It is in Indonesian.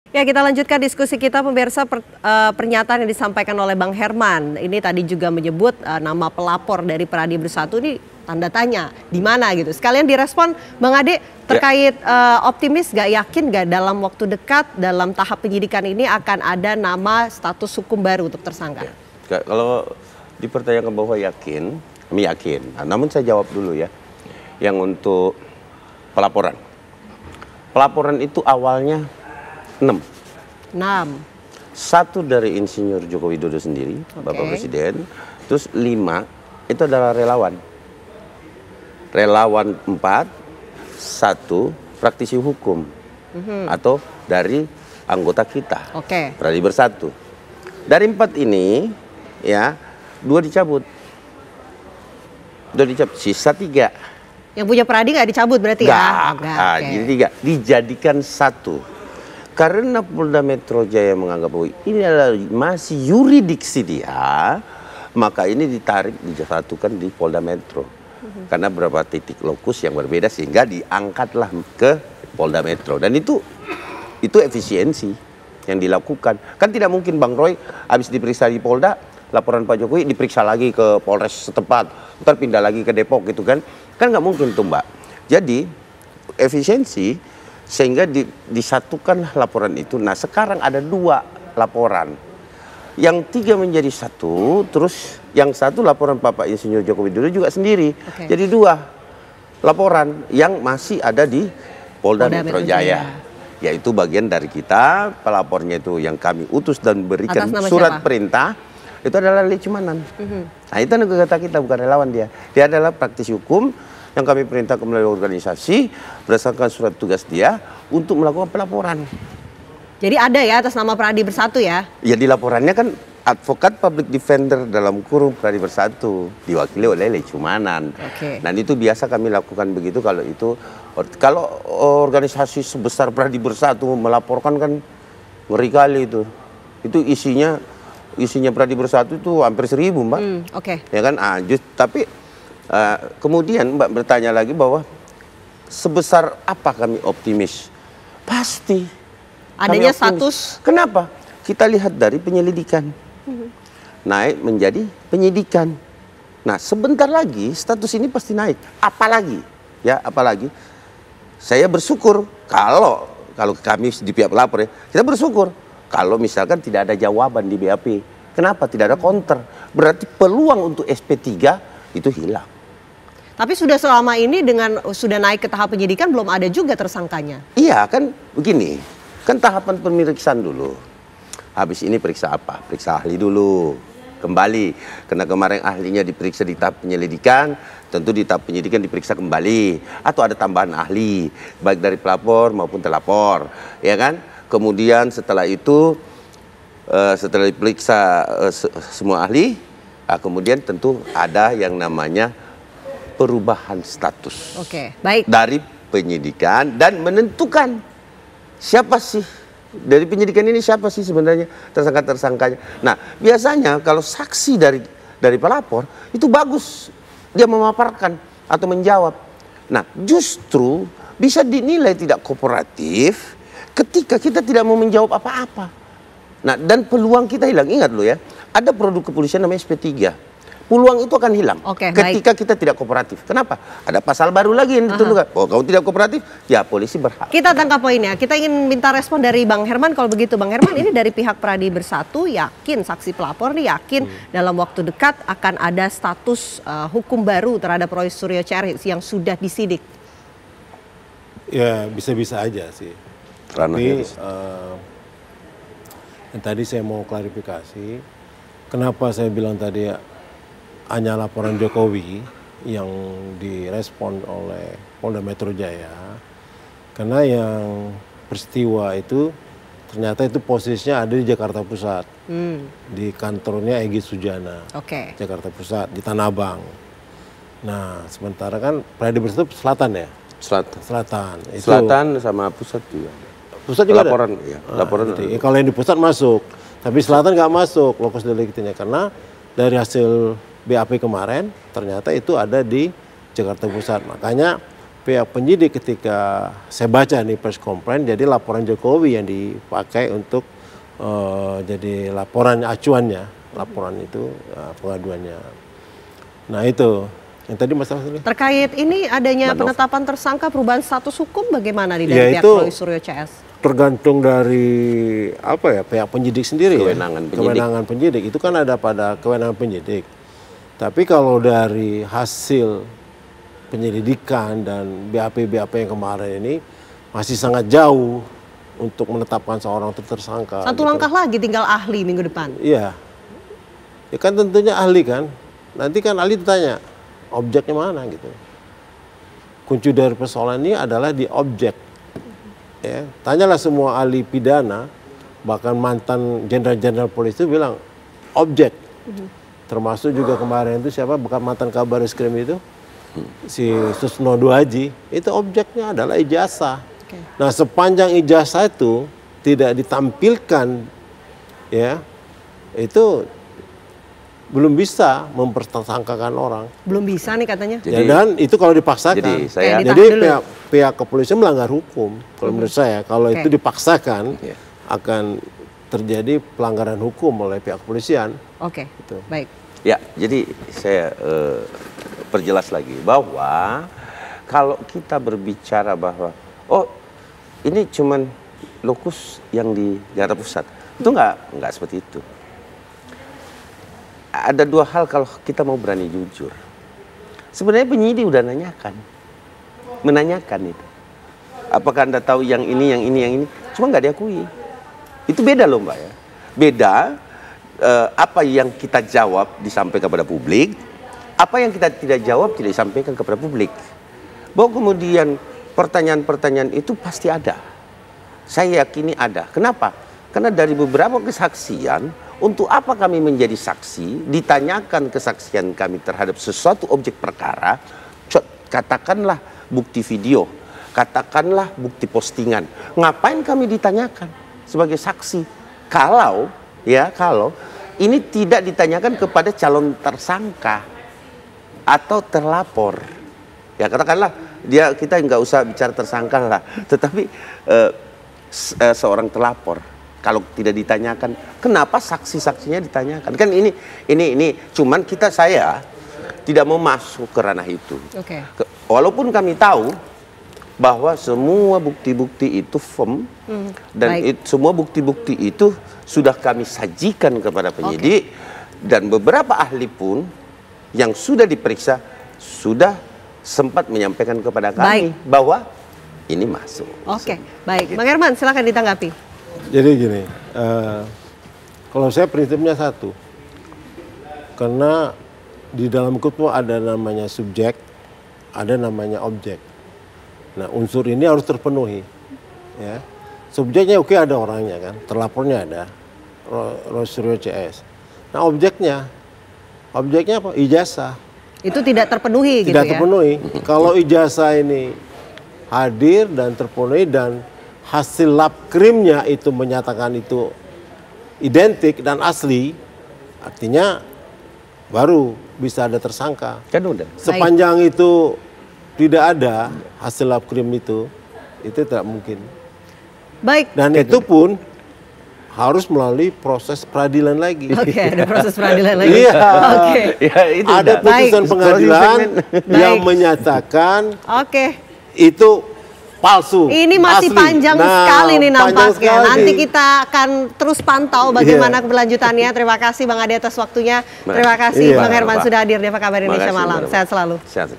Ya, kita lanjutkan diskusi kita pemirsa. Pernyataan yang disampaikan oleh Bang Herman ini tadi juga menyebut nama pelapor dari Pradi Bersatu ini tanda tanya di mana gitu. Sekalian direspon Bang Ade terkait optimis gak, yakin gak dalam waktu dekat dalam tahap penyidikan ini akan ada nama status hukum baru untuk tersangka? Ya, kalau dipertanyakan bahwa yakin, kami yakin. Nah, namun saya jawab dulu ya, yang untuk pelaporan. Pelaporan itu awalnya 6. Satu dari Insinyur Joko Widodo sendiri, Bapak Presiden. Terus 5 itu adalah relawan. Relawan 4, 1 praktisi hukum. Atau dari anggota kita, Pradi Bersatu. Dari 4 ini, ya 2 dicabut. 2 dicabut, sisa 3. Yang punya Pradi nggak dicabut berarti ya? Jadi 3 dijadikan 1. Karena Polda Metro Jaya menganggap bahwa ini adalah masih yurisdiksi dia, maka ini ditarik, disatukan di Polda Metro. Karena beberapa titik lokus yang berbeda sehingga diangkatlah ke Polda Metro. Dan itu efisiensi yang dilakukan. Kan tidak mungkin Bang Roy habis diperiksa di Polda, laporan Pak Jokowi diperiksa lagi ke Polres setempat, ntar pindah lagi ke Depok gitu kan. Kan nggak mungkin tuh Mbak. Jadi efisiensi sehingga disatukan laporan itu. Nah sekarang ada 2 laporan. Yang 3 menjadi 1, terus yang 1 laporan Bapak Insinyur Joko Widodo juga sendiri. Jadi 2 laporan yang masih ada di Polda Metro Jaya. Yaitu bagian dari kita, pelapornya itu yang kami utus dan berikan surat perintah. Itu adalah Lecumanan. Nah itu anggota kita, bukan relawan dia. Dia adalah praktisi hukum yang kami perintah melalui organisasi berdasarkan surat tugas dia untuk melakukan pelaporan. Jadi ada ya atas nama Pradi Bersatu ya? Ya di laporannya kan advokat public defender dalam kurung Pradi Bersatu diwakili oleh Lecumanan. Dan itu biasa kami lakukan begitu kalau organisasi sebesar Pradi Bersatu melaporkan kan ngeri kali itu. Itu isinya Pradi Bersatu itu hampir 1000 Mbak. Ya kan? Tapi kemudian Mbak bertanya lagi bahwa sebesar apa kami optimis? Pasti. Adanya status. Kenapa? Kita lihat dari penyelidikan. Naik menjadi penyidikan. Nah sebentar lagi status ini pasti naik. Apalagi, saya bersyukur kalau kami di pihak pelapor ya, kita bersyukur kalau misalkan tidak ada jawaban di BAP. Kenapa? Tidak ada counter. Berarti peluang untuk SP3 itu hilang. Tapi sudah selama ini dengan sudah naik ke tahap penyidikan belum ada juga tersangkanya. Iya kan begini, kan tahapan pemeriksaan dulu. Habis ini periksa apa? Periksa ahli dulu. Kembali, karena kemarin ahlinya diperiksa di tahap penyelidikan, tentu di tahap penyidikan diperiksa kembali. Atau ada tambahan ahli, baik dari pelapor maupun terlapor. Ya kan? Kemudian setelah itu, setelah diperiksa semua ahli, kemudian tentu ada yang namanya perubahan status dari penyidikan dan menentukan siapa sih dari penyidikan ini, siapa sih sebenarnya tersangka-tersangkanya. Nah biasanya kalau saksi dari pelapor itu bagus dia memaparkan atau menjawab. Nah justru bisa dinilai tidak kooperatif ketika kita tidak mau menjawab apa-apa. Nah dan peluang kita hilang. Ingat loh ya, ada produk kepolisian namanya SP3. Peluang itu akan hilang ketika kita tidak kooperatif. Kenapa? Ada pasal baru lagi yang ditentukan. Oh, kalau tidak kooperatif, ya polisi berhak. Kita tangkap poinnya. Kita ingin minta respon dari Bang Herman. Kalau begitu, Bang Herman, ini dari pihak Pradi Bersatu yakin, saksi pelapor nih yakin dalam waktu dekat akan ada status hukum baru terhadap Roy Suryo Charles yang sudah disidik. Ya bisa-bisa aja sih. Tapi yang tadi saya mau klarifikasi, kenapa saya bilang tadi hanya laporan Jokowi yang direspon oleh Polda Metro Jaya, karena yang peristiwa itu ternyata itu posisinya ada di Jakarta Pusat, di kantornya Egy Sujana, Jakarta Pusat, di Tanah Abang. Nah sementara kan Pradi Bersatu selatan ya? Selatan. Selatan sama pusat juga. Pusat juga laporan, ada? Ya, laporan. Kalau yang di pusat masuk, tapi selatan nggak masuk lokus deliktinya karena dari hasil BAP kemarin ternyata itu ada di Jakarta Pusat. Makanya pihak penyidik ketika saya baca nih press conference, jadi laporan Jokowi yang dipakai untuk jadi laporan acuannya, laporan itu pengaduannya. Nah itu yang tadi Mas Rasli. Terkait ini adanya penetapan tersangka, perubahan status hukum bagaimana di Ya, dari pihak itu Roy Suryo CS? tergantung dari apa ya, pihak penyidik sendiri, Kewenangan ya. penyidik. Kewenangan penyidik itu kan ada pada kewenangan penyidik. Tapi kalau dari hasil penyelidikan dan BAP yang kemarin ini masih sangat jauh untuk menetapkan seorang tersangka. Satu langkah lagi tinggal ahli minggu depan. Iya. Ya kan tentunya ahli kan. Nanti kan ahli ditanya objeknya mana gitu. Kunci dari persoalan ini adalah di objek. Ya, tanyalah semua ahli pidana, bahkan mantan jenderal-jenderal polisi itu bilang objek. Termasuk juga kemarin itu siapa, bekas mantan kabar eskrim itu, si Susno Duaji, itu objeknya adalah ijazah. Oke. Nah sepanjang ijazah itu tidak ditampilkan, ya itu belum bisa mempersangkakan orang. Belum bisa nih katanya. Ya, dan itu kalau dipaksakan. Jadi saya Kayak Jadi dulu. pihak kepolisian melanggar hukum. Kalau menurut saya, kalau itu dipaksakan Iya. akan terjadi pelanggaran hukum oleh pihak kepolisian. Oke, Gitu. baik. Ya, jadi saya perjelas lagi bahwa kalau kita berbicara bahwa ini cuman lokus yang di Jakarta Pusat, itu nggak seperti itu. Ada dua hal kalau kita mau berani jujur. Sebenarnya penyidik udah menanyakan itu. Apakah Anda tahu yang ini, yang ini, yang ini? Cuma nggak diakui. Itu beda loh Mbak ya. Beda apa yang kita jawab disampaikan kepada publik, apa yang kita tidak jawab tidak disampaikan kepada publik. Bahwa kemudian pertanyaan-pertanyaan itu pasti ada. Saya yakini ada. Kenapa? Karena dari beberapa kesaksian, untuk apa kami menjadi saksi, ditanyakan kesaksian kami terhadap sesuatu objek perkara, katakanlah bukti video, katakanlah bukti postingan. Ngapain kami ditanyakan sebagai saksi? Kalau ini tidak ditanyakan kepada calon tersangka atau terlapor. Ya katakanlah kita nggak usah bicara tersangka lah, tetapi seorang terlapor. Kalau tidak ditanyakan, kenapa saksi-saksinya ditanyakan? Kan ini cuman saya tidak mau masuk ke ranah itu. Oke. Walaupun kami tahu bahwa semua bukti-bukti itu firm dan semua bukti-bukti itu sudah kami sajikan kepada penyidik dan beberapa ahli pun yang sudah diperiksa sudah sempat menyampaikan kepada kami bahwa ini masuk. Oke, baik. Bang Herman, silakan ditanggapi. Jadi gini, kalau saya prinsipnya satu, karena di dalam hukum ada namanya subjek, ada namanya objek. Nah unsur ini harus terpenuhi. Ya. Subjeknya oke ada orangnya kan, terlapornya ada, Roy Suryo CS. Nah objeknya apa? Ijazah. Itu tidak terpenuhi gitu ya? Tidak terpenuhi. Kalau ijazah ini hadir dan terpenuhi dan hasil lab krimnya itu menyatakan itu identik dan asli, artinya baru bisa ada tersangka. Kan udah. Sepanjang itu tidak ada hasil lab krim itu tidak mungkin. Baik. Dan itu pun harus melalui proses peradilan lagi. Oke, ada proses peradilan lagi. Iya. Oke. Ya, itu Ada udah. putusan pengadilan yang Baik. menyatakan Oke. itu palsu. Ini masih asli. panjang Nah, sekali nih panjang nampaknya. sekali. Nanti kita akan terus pantau bagaimana keberlanjutannya. Terima kasih Bang Ade atas waktunya. Terima kasih Iya. Bang Herman sudah hadir di Apa Kabar Indonesia Makasih, Malam. Mbak. Sehat selalu. Sehat.